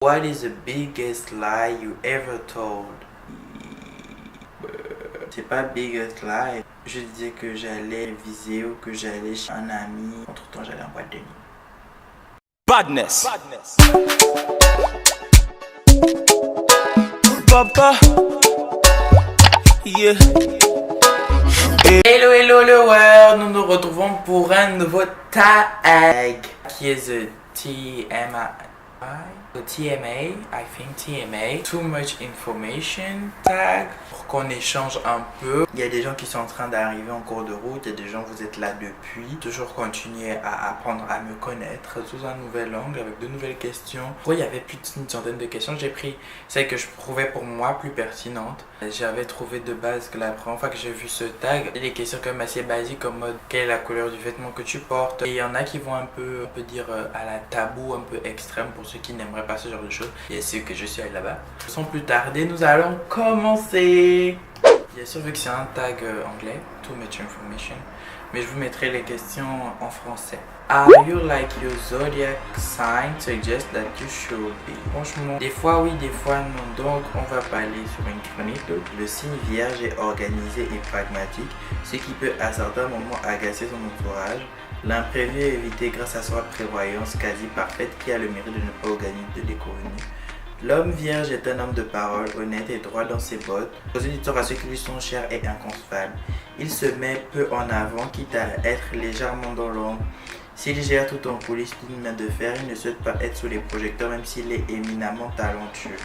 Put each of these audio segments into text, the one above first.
What is the biggest lie you ever told? C'est pas biggest lie. Je disais que j'allais viser ou que j'allais chez un ami. Entre temps, j'allais en boîte de nuit. Badness. Papa. Yeah. Hello, hello, le world. Nous nous retrouvons pour un nouveau tag qui est the TMA. The TMA, I think TMA, Too Much Information Tag, pour qu'on échange un peu. Il y a des gens qui sont en train d'arriver en cours de route, il y a des gens, vous êtes là depuis. Toujours continuer à apprendre à me connaître sous un nouvel angle, avec de nouvelles questions. Pour il y avait plus d'une centaine de questions, j'ai pris celles que je trouvais pour moi plus pertinentes. J'avais trouvé de base que la première fois que j'ai vu ce tag, il y a des questions quand même assez basiques comme mode quelle est la couleur du vêtement que tu portes. Et il y en a qui vont un peu dire à la tabou, un peu extrême pour ceux qui n'aimeraient pas ce genre de choses. Et ceux que je suis allé là-bas. Sans plus tarder, nous allons commencer. Bien sûr, vu que c'est un tag anglais, Too Much Information, mais je vous mettrai les questions en français. Are you like your zodiac sign suggests that you should be? Franchement, des fois oui, des fois non. Donc, on va parler sur une chronique. Le signe vierge est organisé et pragmatique, ce qui peut à certains moments agacer son entourage. L'imprévu est évité grâce à sa prévoyance quasi parfaite qui a le mérite de ne pas organiser de déconvenus. L'homme vierge est un homme de parole, honnête et droit dans ses bottes. Poser du tort à ceux qui lui sont chers est inconcevable. Il se met peu en avant, quitte à être légèrement dans l'ombre. S'il gère tout en coulisses d'une main de fer, il ne souhaite pas être sous les projecteurs même s'il est éminemment talentueux.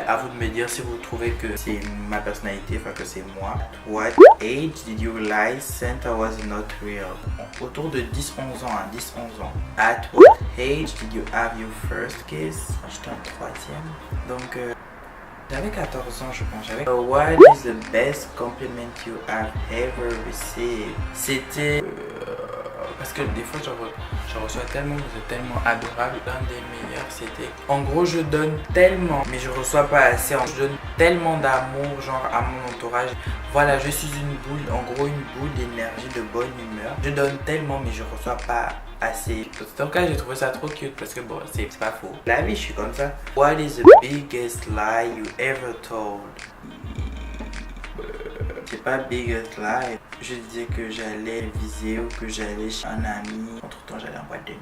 À vous de me dire si vous trouvez que c'est ma personnalité, enfin que c'est moi. What age did you lie Santa was not real? Autour de 10-11 ans, 10-11 ans. At what age did you have your first kiss? J'étais en troisième. Donc j'avais 14 ans je pense. What is the best compliment you have ever received? C'était... parce que des fois je reçois tellement, vous êtes tellement adorable. L'un des meilleurs c'était, en gros je donne tellement mais je reçois pas assez. Je donne tellement d'amour genre à mon entourage. Voilà, je suis une boule, en gros une boule d'énergie, de bonne humeur. Je donne tellement mais je reçois pas assez. En tout cas j'ai trouvé ça trop cute parce que bon c'est pas faux. La vie je suis comme ça. What is the biggest lie you ever told? C'est pas biggest lie. Je disais que j'allais viser ou que j'allais chez un ami. Entre temps, j'allais en boîte de nuit.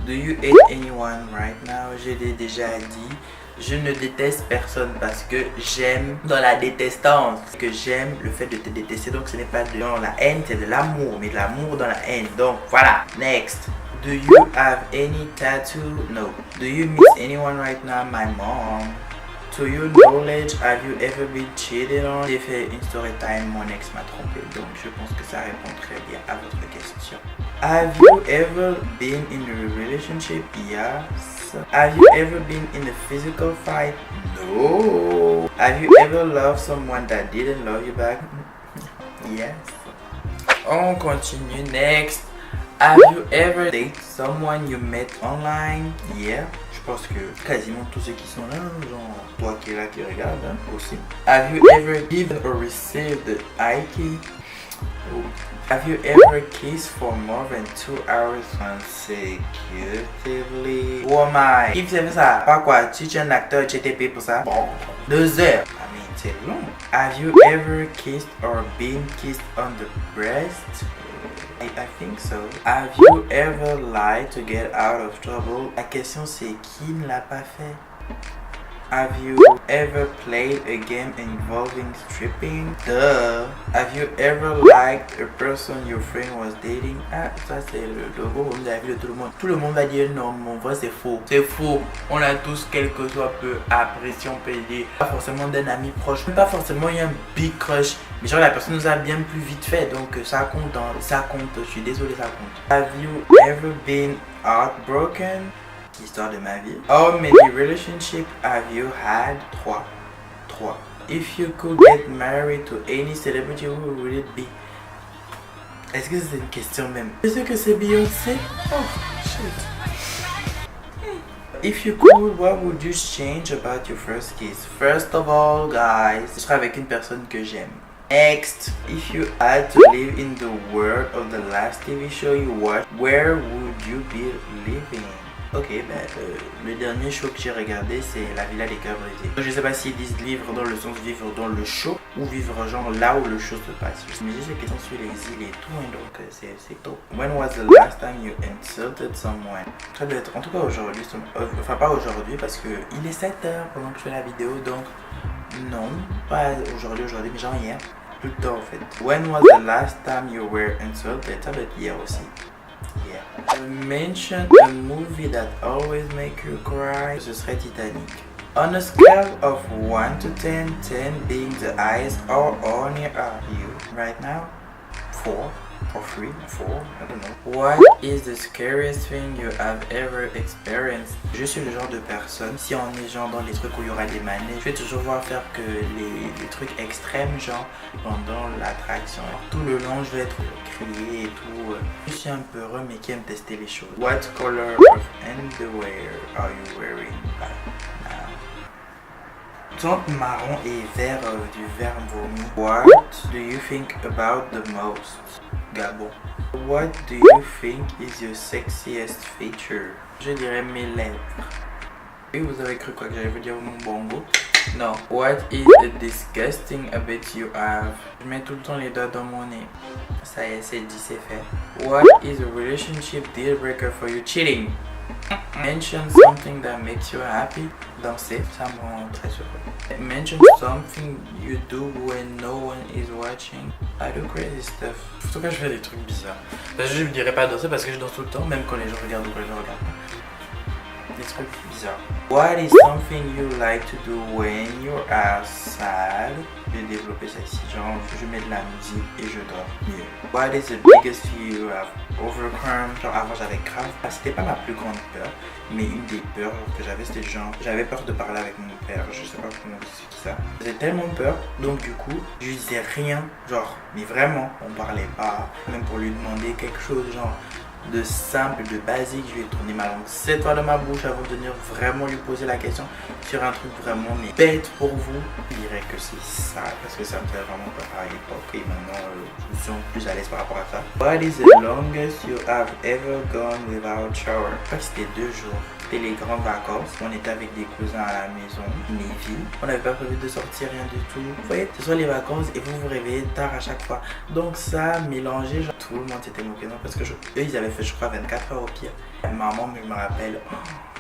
Do you hate anyone right now? Je l'ai déjà dit. Je ne déteste personne parce que j'aime dans la détestance. Que j'aime le fait de te détester. Donc ce n'est pas de la haine, c'est de l'amour. Mais de l'amour dans la haine. Donc voilà. Next. Do you have any tattoo? No. Do you miss anyone right now? My mom. To your knowledge, have you ever been cheated on? J'ai fait une story time, mon ex m'a trompé, donc je pense que ça répond très bien à votre question. Have you ever been in a relationship? Yes. Have you ever been in a physical fight? No. Have you ever loved someone that didn't love you back? Yes. On continue, next. Have you ever dated someone you met online? Yeah. Je pense que quasiment tous ceux qui sont là, genre toi qui est là qui regarde aussi. Have you ever given or received the eye key? Oh. Have you ever kissed for more than 2 hours consecutively? Oh my! Qui faisait ça? Pas quoi? Tu es un acteur, tu étais payé pour ça? Bon, 2 heures. I mean, c'est long. Have you ever kissed or been kissed on the breast? I think so. Have you ever lied to get out of trouble? La question c'est qui ne l'a pas fait? Have you ever played a game involving stripping? Duh. Have you ever liked a person your friend was dating? Ah, ça c'est le logo, vous avez vu de tout le monde. Tout le monde va dire non, mon vrai c'est faux. C'est faux. On a tous quelque soit peu apprécié, on peut dire. Pas forcément d'un ami proche, pas forcément il y a un big crush. Mais genre la personne nous a bien plus vite fait, donc ça compte, hein. Ça compte, je suis désolé, ça compte. Have you ever been heartbroken? Histoire de ma vie. How many relationships have you had? 3. If you could get married to any celebrity, who would it be? Est-ce que c'est une question même? Est-ce que c'est Beyoncé? Oh, shit. If you could, what would you change about your first kiss? First of all, guys, je serai avec une personne que j'aime. Next, if you had to live in the world of the last TV show you watched, where would you be living? Ok, le dernier show que j'ai regardé, c'est La Villa des Cœurs brisés. Je sais pas s'ils disent vivre dans le sens vivre dans le show ou vivre genre là où le show se passe. Mais j'ai des questions sur les îles et tout, hein, donc c'est top. When was the last time you insulted someone? Ça doit être en tout cas aujourd'hui, enfin pas aujourd'hui parce que il est 7h pendant que je fais la vidéo, donc non, pas aujourd'hui, mais genre hier, tout le temps en fait. When was the last time you were insulted? Ça doit être hier aussi. Yeah. Mention a movie that always make you cry. Ce serait Titanic. On a scale of 1 to 10, 10 being the highest, how horny are you right now? 4 or 3, 4, I don't know. What is the scariest thing you have ever experienced? Je suis le genre de personne, si on est genre dans les trucs où il y aura des manèges, je vais toujours voir faire que les trucs extrêmes, genre pendant l'attraction. Tout le long, je vais être crié et tout. Je suis un peu heureux, mais qui aime tester les choses. What color of underwear are you wearing right now? Ton marron et vert du vert vomi. What do you think about the most? Gabon. What do you think is your sexiest feature? Je dirais mes lèvres. Et vous avez cru quoi que j'allais vous dire mon bongo? Non. What is a disgusting habit you have? Je mets tout le temps les doigts dans mon nez. Ça y est, c'est dit, c'est fait. What is a relationship deal breaker for you? Cheating. Mention something that makes you happy. Danser, ça me rend très heureux. Mention something you do when no one is watching. I do crazy stuff. En tout cas, je fais des trucs bizarres. Je ne dirais pas danser parce que je danse tout le temps, même quand les gens regardent ou quand les gens regardent pas. Des trucs bizarres. What is something you like to do when you are sad? Je vais développer ça ici. Genre, je mets de la musique et je dors mieux. What is the biggest fear you have overcome? Genre, avant, j'avais grave. C'était pas ma plus grande peur, mais une des peurs que j'avais, c'était genre, j'avais peur de parler avec mon père. Je sais pas comment expliquer ça. J'avais tellement peur, donc du coup, je disais rien. Genre, mais vraiment, on parlait pas. Même pour lui demander quelque chose, genre de simple, de basique, je vais tourner ma langue 7 fois dans ma bouche avant de venir vraiment lui poser la question sur un truc vraiment mais bête pour vous. Je dirais que c'est ça parce que ça me fait vraiment peur à l'époque et maintenant je me sens plus à l'aise par rapport à ça. What is the longest you have ever gone without shower? Je crois que c'était 2 jours. C'était les grandes vacances. On était avec des cousins à la maison, Navy. On n'avait pas prévu de sortir, rien du tout. Vous voyez, ce sont les vacances et vous vous réveillez tard à chaque fois. Donc ça, mélangé, genre, tout le monde s'était moqué de moi parce que eux, ils avaient fait, je crois, 24 heures au pire. Maman, je me rappelle,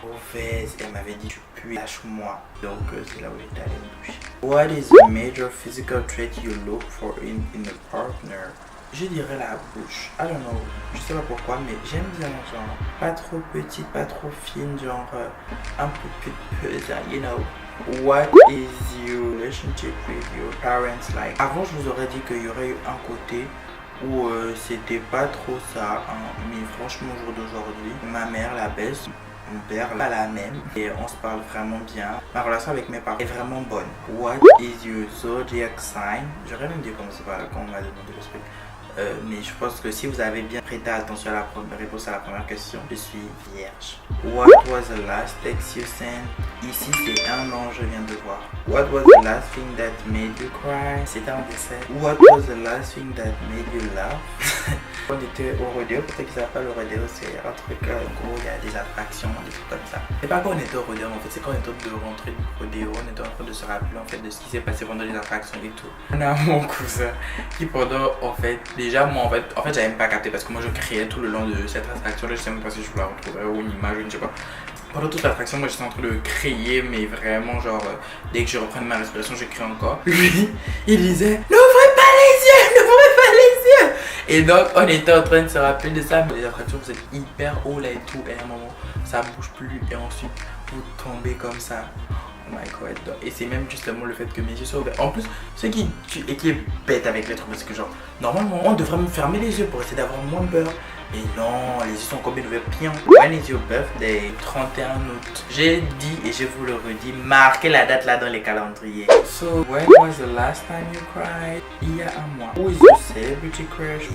mauvaise, elle m'avait dit, tu pues, lâche-moi. Donc c'est là où j'étais allé me doucher. What is a major physical trait you look for in a partner? Je dirais la bouche. I don't know. Je sais pas pourquoi, mais j'aime bien genre pas trop petite, pas trop fine, genre un peu pulpeuse, you know. What is your relationship with your parents like? Avant, je vous aurais dit qu'il y aurait eu un côté où c'était pas trop ça, hein. Mais franchement, au jour d'aujourd'hui, ma mère, la baisse. Mon père, pas la même, et on se parle vraiment bien. Ma relation avec mes parents est vraiment bonne. What is your zodiac sign? J'aurais même dit comment c'est pas là quand on m'a demandé le truc. Mais je pense que si vous avez bien prêté attention à la réponse à la première question, je suis vierge. What was the last text you sent? Ici c'est un an, je viens de voir. What was the last thing that made you cry? C'est un dessin. What was the last thing that made you laugh? On était au rodéo, pour ceux qui ne savent pas, le rodéo c'est un truc, en gros il y a des attractions, des trucs comme ça. C'est pas quand on était au rodéo, en fait c'est quand on était de rentrer du rodéo, on était en train de se rappeler en fait de ce qui s'est passé pendant les attractions et tout. On a mon cousin qui pendant en fait, déjà moi en fait j'avais même pas capté parce que moi je criais tout le long de cette attraction là, je sais même pas si je vous la retrouverai ou une image, je ne sais pas. Pendant toute l'attraction, moi j'étais en train de crier, mais vraiment genre, dès que je reprends ma respiration, je crie encore. Lui, il disait, n'ouvrez pas les yeux, n'ouvrez pas les yeux. Et donc on était en train de se rappeler de ça. Les attractions vous êtes hyper haut là et tout, et à un moment ça bouge plus et ensuite vous tombez comme ça. Oh my god. Et c'est même justement le fait que mes yeux soient ouverts. En plus, ce qui est bête avec les trucs, parce que genre, normalement on devrait me fermer les yeux pour essayer d'avoir moins peur. Mais non, les yeux sont comme ouverts bien. When is your birthday? 31 août. J'ai dit et je vous le redis, marquez la date là dans les calendriers. So, when was the last time you cried? Il y a un mois. Who is your celebrity crush?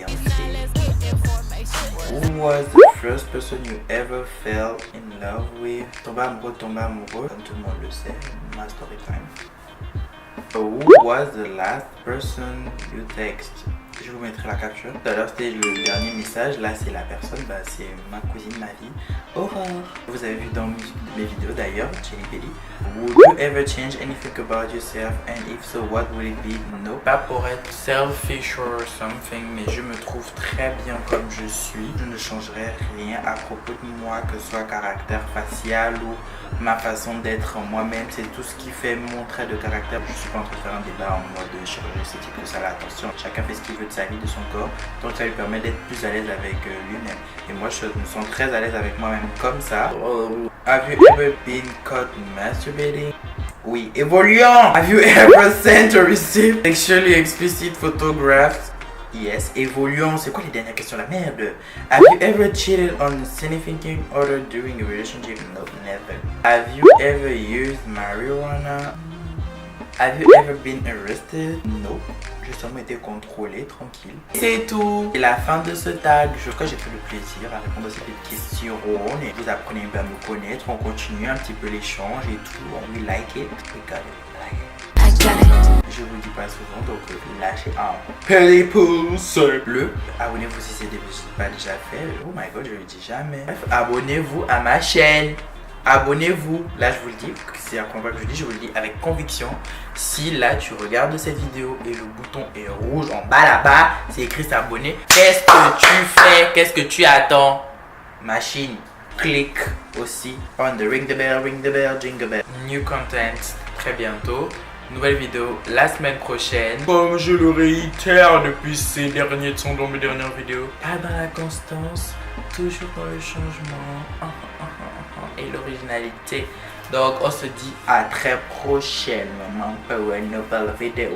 Who was the first person you ever fell in love with? Tomber amoureux, comme tout le monde le sait. Ma story time. Who was the last person you text? Je vous mettrai la capture. Tout à l'heure c'était le dernier message, là c'est la personne, c'est ma cousine, ma vie, Aurore. Vous avez vu dans mes vidéos d'ailleurs, Jenny Belly. Would you ever change anything about yourself, and if so, what would it be? No. Pas pour être selfish or something, mais je me trouve très bien comme je suis. Je ne changerai rien à propos de moi, que ce soit caractère facial ou ma façon d'être moi-même. C'est tout ce qui fait mon trait de caractère. Je suis pas en train de faire un débat en mode chirurgie esthétique, que ça là, attention. Chacun fait ce qu'il veut de sa vie, de son corps, donc ça lui permet d'être plus à l'aise avec lui-même. Et moi je me sens très à l'aise avec moi-même comme ça. Have you ever been caught masturbating? Oui. Évoluant. Have you ever sent or received sexually explicit photographs? Yes. Évoluant. C'est quoi les dernières questions? La merde. Have you ever cheated on a significant other during a relationship? No, never. Have you ever used marijuana? Have you ever been arrested? No. J'ai seulement été contrôlé, tranquille. C'est tout. C'est la fin de ce tag. Je crois que j'ai pris le plaisir à répondre à ces petites questions. Et vous apprenez bien à me connaître. On continue un petit peu l'échange et tout. On we like it. We got it. Je vous le dis pas souvent, donc lâchez un petit pouce bleu. Abonnez-vous si c'est pas déjà fait. Oh my god, je le dis jamais. Bref, abonnez-vous à ma chaîne. Abonnez-vous, là je vous le dis, c'est la première fois que je le dis, je vous le dis avec conviction. Si là tu regardes cette vidéo et le bouton est rouge en bas là-bas, c'est écrit s'abonner. Qu'est-ce que tu fais? Qu'est-ce que tu attends? Machine, clique aussi on the ring the bell, jingle bell. New content très bientôt. Nouvelle vidéo la semaine prochaine. Comme je le réitère depuis ces derniers temps dans mes dernières vidéos. Pas dans la constance, toujours dans le changement. Et l'originalité. Donc on se dit à très prochainement pour une nouvelle vidéo.